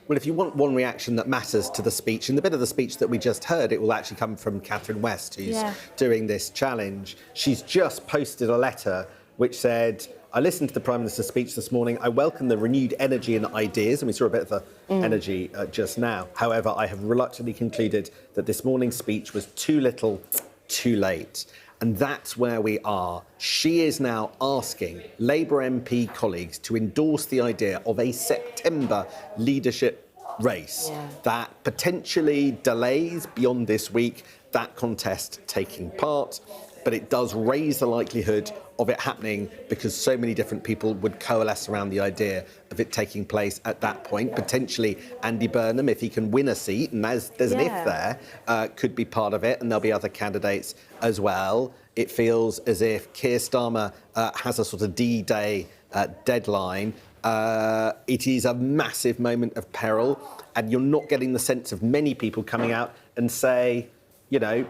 Well, if you want one reaction that matters to the speech, and the bit of the speech that we just heard, it will actually come from Catherine West, who's doing this challenge. She's just posted a letter which said, I listened to the Prime Minister's speech this morning. I welcome the renewed energy and ideas, and we saw a bit of the energy just now. However, I have reluctantly concluded that this morning's speech was too little, too late. And that's where we are. She is now asking Labour MP colleagues to endorse the idea of a September leadership race that potentially delays beyond this week that contest taking part. But it does raise the likelihood of it happening because so many different people would coalesce around the idea of it taking place at that point. Potentially Andy Burnham, if he can win a seat, and there's an if there, could be part of it, and there'll be other candidates as well. It feels as if Keir Starmer has a sort of D-Day deadline. It is a massive moment of peril, and you're not getting the sense of many people coming out and say, you know,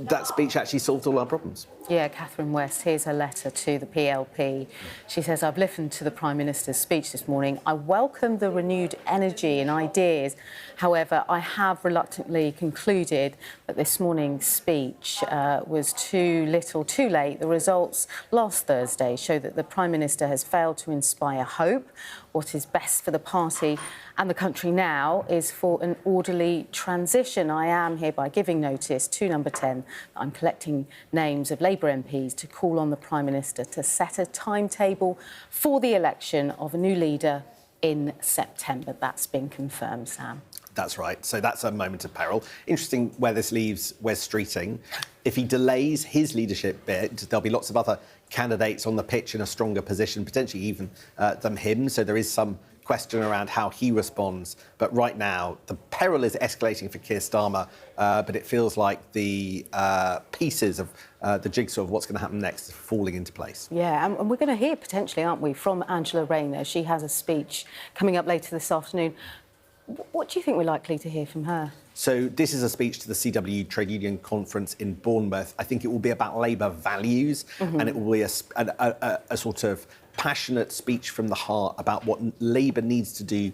that speech actually solved all our problems. Yeah, Catherine West, here's her letter to the PLP. She says, I've listened to the Prime Minister's speech this morning. I welcome the renewed energy and ideas. However, I have reluctantly concluded that this morning's speech was too little, too late. The results last Thursday show that the Prime Minister has failed to inspire hope. What is best for the party and the country now is for an orderly transition. I am hereby giving notice to Number 10 that I'm collecting names of Labour MPs to call on the Prime Minister to set a timetable for the election of a new leader in September. That's been confirmed, Sam. That's right. So that's a moment of peril. Interesting where this leaves Wes Streeting. If he delays his leadership bid, there'll be lots of other candidates on the pitch in a stronger position, potentially even than him. So there is some question around how he responds. But right now, the peril is escalating for Keir Starmer, but it feels like the pieces of the jigsaw of what's going to happen next is falling into place. Yeah, and we're going to hear potentially, aren't we, from Angela Rayner. She has a speech coming up later this afternoon. What do you think we're likely to hear from her? So this is a speech to the CW Trade Union Conference in Bournemouth. I think it will be about Labour values, and it will be a sort of passionate speech from the heart about what Labour needs to do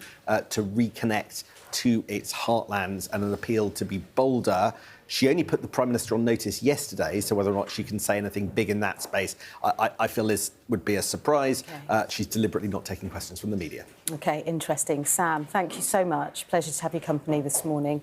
to reconnect to its heartlands, and an appeal to be bolder. She only put the Prime Minister on notice yesterday, so whether or not she can say anything big in that space, I feel this would be a surprise. Okay. She's deliberately not taking questions from the media. OK, interesting. Sam, thank you so much. Pleasure to have your company this morning.